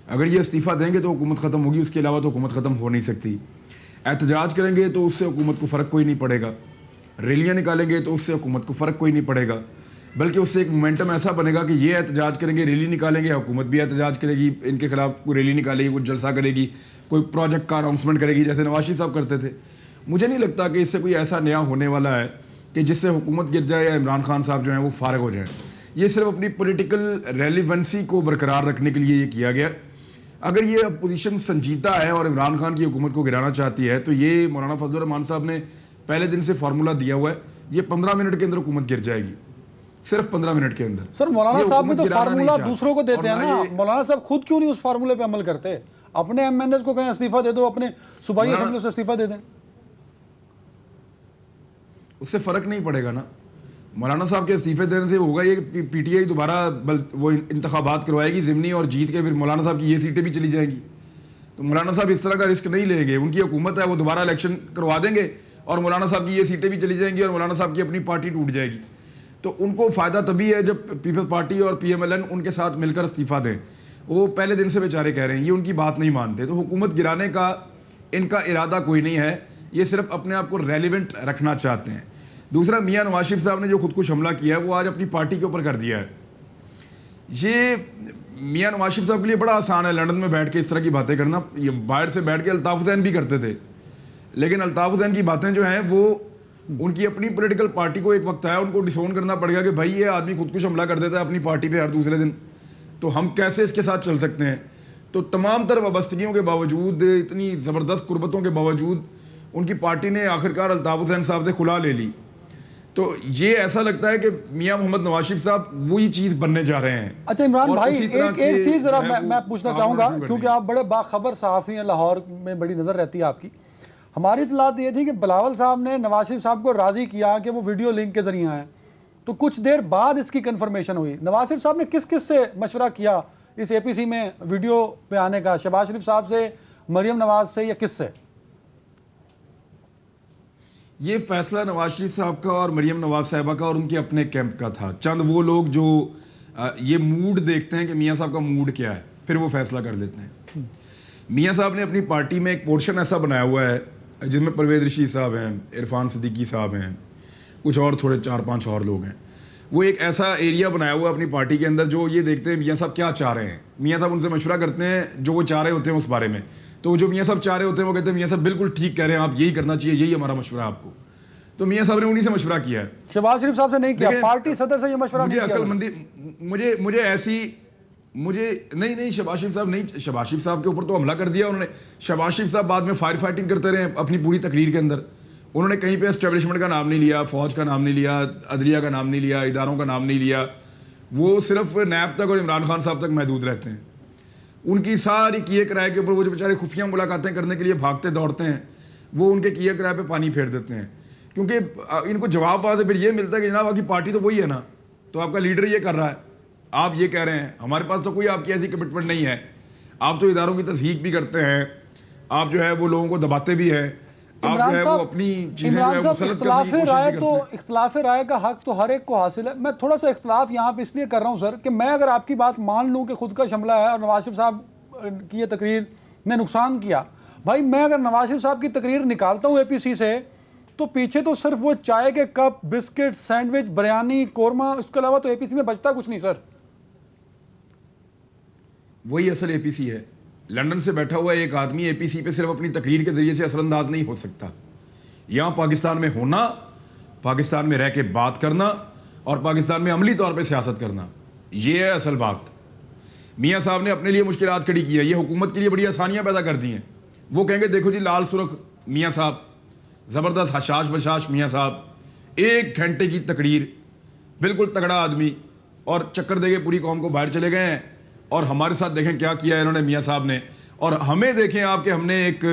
Speaker 4: अगर ये इस्तीफ़ा देंगे तो हुकूमत ख़त्म होगी, उसके अलावा तो हुकूमत ख़त्म हो नहीं सकती। एहतजाज करेंगे तो उससे हुकूमत को फ़र्क कोई नहीं पड़ेगा, रैलियाँ निकालेंगे तो उससे हुकूमत को फ़र्क कोई नहीं पड़ेगा, बल्कि उससे एक मोमेंटम ऐसा बनेगा कि ये एहतजाज करेंगे, रैली निकालेंगे, हुकूमत भी एहतजाज करेगी, इनके खिलाफ कोई रैली निकालेगी, कुछ जलसा करेगी, कोई प्रोजेक्ट का अनाउंसमेंट करेगी जैसे नवाज शरीफ साहब करते थे। मुझे नहीं लगता कि इससे कोई ऐसा नया होने वाला है कि जिससे हुकूमत गिर जाए या इमरान खान साहब जो हैं वो फारग हो जाएं। ये सिर्फ अपनी पॉलिटिकल रेलिवेंसी को बरकरार रखने के लिए ये किया गया। अगर ये अपोजिशन संजीदा है और इमरान खान की हुकूमत को गिराना चाहती है तो ये मौलाना फजलुर रहमान साहब ने पहले दिन से फार्मूला दिया हुआ है, ये 15 मिनट के अंदर हुकूमत गिर जाएगी, सिर्फ 15 मिनट के अंदर।
Speaker 1: सर मौलाना साहब भी तो फार्मूला दूसरों को देते हैं ना,
Speaker 4: ये
Speaker 1: मौलाना साहब खुद क्यों नहीं उस फार्मूले पे अमल करते? अपने MNAs को कहें इस्तीफा दे दो, अपने सूबाई असेंबली से इस्तीफा दे दें,
Speaker 4: उससे फर्क नहीं पड़ेगा ना। मौलाना साहब के इस्तीफे देने से होगा ये कि PTI दोबारा वो इंतखाबात करवाएगी ज़िमनी और जीत के फिर मौलाना साहब की ये सीटें भी चली जाएंगी। तो मौलाना साहब इस तरह का रिस्क नहीं लेंगे, उनकी हुकूमत है, वो दोबारा इलेक्शन करवा देंगे और मौलाना साहब की ये सीटें भी चली जाएंगी और मौलाना साहब की अपनी पार्टी टूट जाएगी। तो उनको फ़ायदा तभी है जब पीपल्स पार्टी और PMLN उनके साथ मिलकर इस्तीफा दें। वो पहले दिन से बेचारे कह रहे हैं, ये उनकी बात नहीं मानते। तो हुकूमत गिराने का इनका इरादा कोई नहीं है, ये सिर्फ अपने आप को रेलिवेंट रखना चाहते हैं। दूसरा, मियां नवाज शरीफ साहब ने जो खुदकुश हमला किया है वो आज अपनी पार्टी के ऊपर कर दिया है। ये मियां नवाज शरीफ साहब के लिए बड़ा आसान है लंदन में बैठ के इस तरह की बातें करना। ये बाहर से बैठ के अल्ताफ हुसैन भी करते थे, लेकिन अल्ताफ हुसैन की बातें जो हैं वो उनकी अपनी पॉलिटिकल पार्टी को एक वक्त आया उनको डिसोन करना पड़ेगा कि भाई ये आदमी खुदकुश हमला कर देता है अपनी पार्टी पे हर दूसरे दिन, तो हम कैसे इसके साथ चल सकते हैं। तो तमाम तर वाबस्तगियों के बावजूद, इतनी ज़बरदस्त कुर्बतों के बावजूद उनकी पार्टी ने आखिरकार अल्ताफ हुसैन साहब से खुला ले ली। तो ये ऐसा लगता है कि मियां मोहम्मद नवाज शरीफ साहब वही चीज़ बनने जा रहे हैं।
Speaker 1: अच्छा इमरान भाई, एक चीज़ ज़रा मैं पूछना चाहूँगा, क्योंकि आप बड़े बाखबर सहाफ़ी हैं, लाहौर में बड़ी नज़र रहती है आपकी। हमारी इतलात ये थी कि बिलावल साहब ने नवाज शरीफ साहब को राज़ी किया कि वो वीडियो लिंक के ज़रिए आए, तो कुछ देर बाद इसकी कन्फर्मेशन हुई। नवाज शरीफ साहब ने किस किस से मशवरा किया इस APC में वीडियो पे आने का? शहबाज शरीफ साहब से, मरियम नवाज से, या किस से?
Speaker 4: ये फैसला नवाज शरीफ साहब का और मरियम नवाज साहिबा का और उनके अपने कैंप का था। चंद वो लोग जो ये मूड देखते हैं कि मियां साहब का मूड क्या है, फिर वो फैसला कर लेते हैं। मियां साहब ने अपनी पार्टी में एक पोर्शन ऐसा बनाया हुआ है जिसमें परवेज रशीद साहब हैं, इरफान सिद्दीकी साहब हैं, कुछ और थोड़े 4-5 और लोग हैं। वो एक ऐसा एरिया बनाया हुआ है अपनी पार्टी के अंदर जो ये देखते हैं मियां साहब क्या चाह रहे हैं। मियां साहब उनसे मशवरा करते हैं जो वो चाह रहे होते हैं उस बारे में। तो जो मियां साहब चाह रहे होते हैं वो कहते हैं मियां साहब बिल्कुल ठीक कह रहे हैं, आप यही करना चाहिए, यही हमारा मशवरा है आपको। तो मियां साहब ने उन्हीं से मशवरा किया है,
Speaker 1: शहबाज शरीफ साहब से नहीं किया, पार्टी सदस्य से ये मशवरा नहीं किया।
Speaker 4: मुझे मुझे ऐसी नहीं शहबाज शरीफ साहब नहीं, शहबाज शरीफ साहब के ऊपर तो हमला कर दिया उन्होंने। शहबाज शरीफ साहब बाद में फायर फाइटिंग करते रहे अपनी पूरी तकरीर के अंदर। उन्होंने कहीं पे एस्टेब्लिशमेंट का नाम नहीं लिया, फौज का नाम नहीं लिया, अदलिया का नाम नहीं लिया, इदारों का नाम नहीं लिया। वो सिर्फ नैब तक और इमरान खान साहब तक महदूद रहते हैं। उनकी सारी किए किराए के ऊपर वो जो बेचारे खुफिया मुलाकातें करने के लिए भागते दौड़ते हैं, वो उनके किए किराए पे पानी फेर देते हैं, क्योंकि इनको जवाब वहाँ से फिर ये मिलता है कि जनाब आपकी पार्टी तो वही है ना, तो आपका लीडर ये कर रहा है, आप ये कह रहे हैं, हमारे पास तो कोई आपकी ऐसी कमिटमेंट नहीं है, आप तो इदारों की तस्दीक भी करते हैं, आप जो है वो लोगों को दबाते भी हैं, आप जो है वो अपनी चीज़ें
Speaker 1: इख्तिलाफ राय का हक तो हर एक को हासिल है। मैं थोड़ा सा इख्तिलाफ यहाँ पे इसलिए कर रहा हूँ सर कि मैं अगर आपकी बात मान लूँ कि खुद का हमला है और नवाज शरीफ साहब की ये तकरीर ने नुकसान किया, भाई मैं अगर नवाज शरीफ साहब की तकरीर निकालता हूँ APC से तो पीछे तो सिर्फ वो चाय के cup, biscuit, sandwich, biryani, korma, उसके अलावा तो APC में बचता कुछ नहीं सर।
Speaker 4: वही असल APC है। लंदन से बैठा हुआ एक आदमी APC पे सिर्फ अपनी तकरीर के जरिए से असरअंदाज नहीं हो सकता। यहाँ पाकिस्तान में होना, पाकिस्तान में रह के बात करना और पाकिस्तान में अमली तौर पे सियासत करना, ये है असल बात। मियाँ साहब ने अपने लिए मुश्किलात खड़ी की है, ये हुकूमत के लिए बड़ी आसानियाँ पैदा कर दी हैं। वो कहेंगे देखो जी लाल सुर्ख मियाँ साहब, ज़बरदस्त हशाश बशाश मियाँ साहब, 1 घंटे की तकरीर, बिल्कुल तगड़ा आदमी, और चक्कर देके पूरी कौम को बाहर चले गए हैं। और हमारे साथ देखें क्या किया है इन्होंने मियाँ साहब ने, और हमें देखें आप कि हमने एक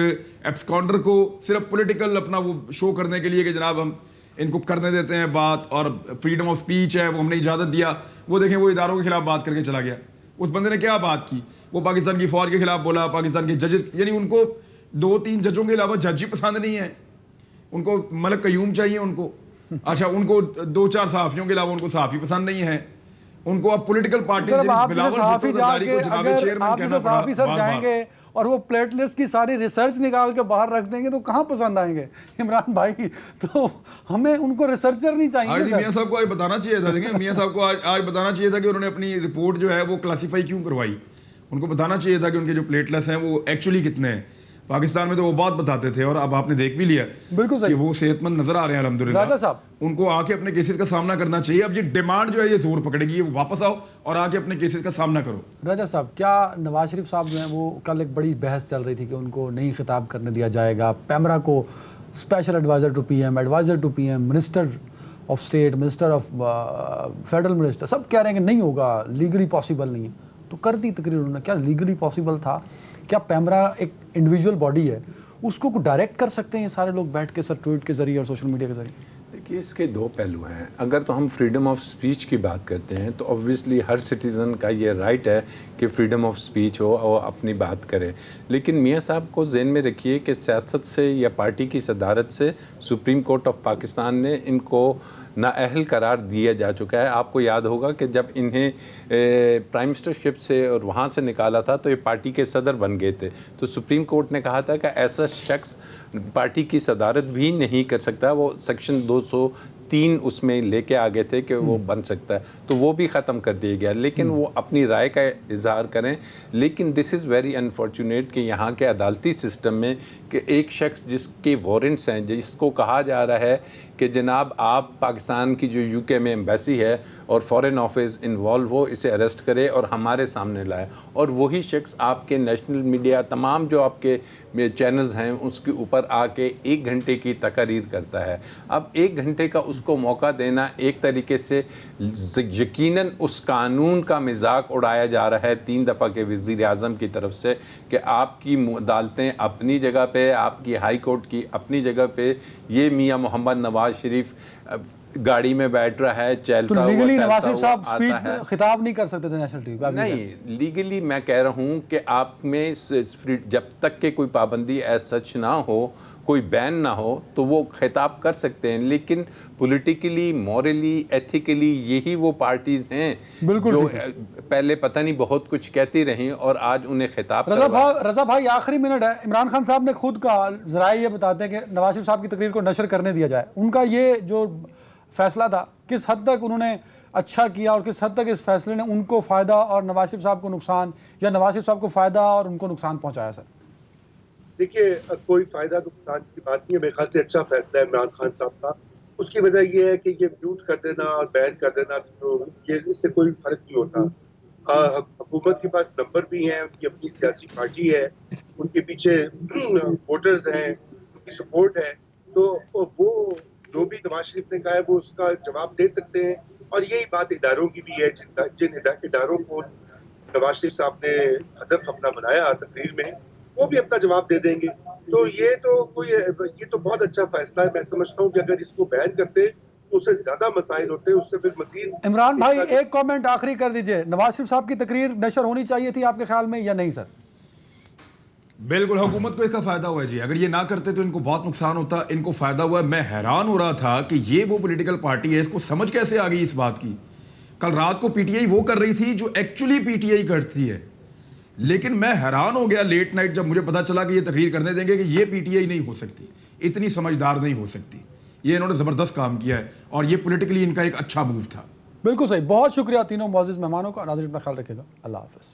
Speaker 4: एब्सकॉन्डर को सिर्फ पॉलिटिकल अपना वो शो करने के लिए कि जनाब हम इनको करने देते हैं बात, और फ्रीडम ऑफ स्पीच है वो हमने इजाज़त दिया। वो देखें वो इदारों के खिलाफ बात करके चला गया। उस बंदे ने क्या बात की, वो पाकिस्तान की फौज के खिलाफ बोला, पाकिस्तान के जजेस, यानी उनको 2-3 जजों के अलावा जज ही पसंद नहीं है, उनको मलक कयूम चाहिए उनको। अच्छा, उनको 2-4 सहाफ़ियों के अलावा उनको सहाफ़ी पसंद नहीं है, उनको अब पॉलिटिकल पार्टी
Speaker 1: जाएंगे और वो प्लेटलेट्स की सारी रिसर्च निकाल के बाहर रख देंगे तो कहाँ पसंद आएंगे इमरान भाई। तो हमें उनको रिसर्चर नहीं चाहिए।
Speaker 4: आज मियां साहब को आज बताना चाहिए था, देखिए मियां साहब को आज बताना चाहिए था कि उन्होंने अपनी रिपोर्ट जो है वो क्लासीफाई क्यों करवाई। उनको बताना चाहिए था कि उनके जो प्लेटलेट्स हैं वो एक्चुअली कितने हैं। पाकिस्तान में तो वो बात बताते थे और अब आपने देख भी लिया
Speaker 1: बिल्कुल सही
Speaker 4: कि वो सेहतमंद नजर आ रहे हैं अल्हम्दुलिल्लाह।
Speaker 1: राजा साहब,
Speaker 4: उनको आके अपने केसेस का सामना करना चाहिए। अब ये डिमांड जो है ये जोर पकड़ेगी, वो वापस आओ और आके अपने केसेस का सामना करो।
Speaker 1: राजा साहब, क्या नवाज शरीफ साहब जो हैं वो कल एक बड़ी बहस चल रही थी कि उनको नहीं खिताब करने दिया जाएगा, पैमरा को special adviser to PM, adviser to PM, minister of state, minister of federal minister, सब कह रहे हैं कि नहीं होगा, लीगली पॉसिबल नहीं है। तो कर दी तकरीर उन्होंने, क्या लीगली पॉसिबल था? क्या पैमरा एक इंडिविजुअल बॉडी है, उसको डायरेक्ट कर सकते हैं सारे लोग बैठ के सर ट्वीट के जरिए और सोशल मीडिया के जरिए?
Speaker 3: देखिए, इसके दो पहलू हैं। अगर तो हम फ्रीडम ऑफ स्पीच की बात करते हैं तो ऑब्वियसली हर सिटीज़न का ये राइट है कि फ्रीडम ऑफ स्पीच हो और अपनी बात करे। लेकिन मियां साहब को ज़हन में रखिए कि सियासत से या पार्टी की सदारत से सुप्रीम कोर्ट ऑफ पाकिस्तान ने इनको नाअहल करार दिया जा चुका है। आपको याद होगा कि जब इन्हें प्राइम मिनिस्टरशिप से और वहाँ से निकाला था तो ये पार्टी के सदर बन गए थे। तो सुप्रीम कोर्ट ने कहा था कि ऐसा शख्स पार्टी की सदारत भी नहीं कर सकता। वो सेक्शन 203 उसमें लेके आ गए थे कि वो बन सकता है, तो वो भी ख़त्म कर दिया गया। लेकिन वो अपनी राय का इजहार करें। लेकिन दिस इज़ वेरी अनफॉर्चुनेट कि यहाँ के अदालती सिस्टम में कि एक शख्स जिसके वारंट्स हैं, जिसको कहा जा रहा है कि जनाब आप पाकिस्तान की जो यूके में एम्बेसी है और फॉरेन ऑफिस इन्वॉल्व हो, इसे अरेस्ट करे और हमारे सामने लाए, और वही शख्स आपके नेशनल मीडिया, तमाम जो आपके चैनल्स हैं उसके ऊपर आके 1 घंटे की तकरीर करता है। अब 1 घंटे का उसको मौका देना एक तरीके से यकीनन उस कानून का मजाक उड़ाया जा रहा है 3 दफ़ा के वज़ीर आज़म की तरफ से कि आपकी अदालतें अपनी जगह पे, आपकी हाई कोर्ट की अपनी जगह पे, ये मियाँ मोहम्मद नवाज शरीफ गाड़ी में बैठ रहा है, चलता हुआ,
Speaker 1: लीगली नवाज शरीफ साहब स्पीच खिताब नहीं कर सकते थे नेशनल टीवी?
Speaker 3: नहीं, लीगली मैं कह रहा हूँ कि आप में जब तक के कोई पाबंदी एज सच ना हो, कोई बैन ना हो, तो वो खिताब कर सकते हैं। लेकिन पॉलिटिकली, मॉरली, एथिकली यही वो पार्टीज हैं जो पहले पता नहीं बहुत कुछ कहती रहीं और आज उन्हें खिताब।
Speaker 1: रजा भाई, आखिरी मिनट है। इमरान खान साहब ने खुद कहा, जराए ये बताते हैं कि नवाज शरीफ साहब की तकरीर को नशर करने दिया जाए। उनका ये जो फैसला था, किस हद तक उन्होंने अच्छा किया और किस हद तक इस फैसले ने उनको फ़ायदा और नवाज शरीफ साहब को नुकसान, या नवाज शरीफ साहब को फ़ायदा और उनको नुकसान पहुंचाया? सर
Speaker 2: देखिए, कोई फ़ायदा नुकसान की बात नहीं है। मेरे ख्याल से अच्छा फैसला है इमरान खान साहब का। उसकी वजह यह है कि ये म्यूट कर देना और बैन कर देना, तो ये इससे कोई फ़र्क नहीं होता। हुकूमत के पास नंबर भी हैं, उनकी अपनी सियासी पार्टी है, उनके पीछे वोटर्स हैं, उनकी सपोर्ट है, तो वो जो भी नवाज शरीफ ने कहा है वो उसका जवाब दे सकते हैं। और यही बात इदारों की भी है, जिन इदारों को नवाज शरीफ साहब ने हदफ अपना बनाया तकरीर में, वो भी अपना जवाब दे देंगे। तो ये तो बहुत अच्छा फैसला है। मैं समझता हूँ कि अगर इसको बैन करते तो उससे ज्यादा मसाइल होते, उससे फिर मजीद।
Speaker 1: इमरान भाई, एक कमेंट आखिरी कर दीजिए। नवाज शरीफ साहब की तकरीर नशर होनी चाहिए थी आपके ख्याल में या नहीं? सर
Speaker 4: बिल्कुल, हुकूमत को इसका फायदा हुआ है जी। अगर ये ना करते तो इनको बहुत नुकसान होता, इनको फायदा हुआ है। मैं हैरान हो रहा था कि ये वो पॉलिटिकल पार्टी है, इसको समझ कैसे आ गई इस बात की। कल रात को पीटीआई वो कर रही थी जो एक्चुअली पीटीआई करती है, लेकिन मैं हैरान हो गया लेट नाइट जब मुझे पता चला कि ये तकरीर करने देंगे कि ये पीटीआई नहीं हो सकती, इतनी समझदार नहीं हो सकती। ये इन्होंने ज़बरदस्त काम किया है और ये पॉलिटिकली इनका एक अच्छा मूव था।
Speaker 1: बिल्कुल सही। बहुत शुक्रिया तीनों मुअज़्ज़िज़ मेहमानों का। नाज़रीन अपना ख्याल रखिएगा। अल्लाह हाफ़िज़।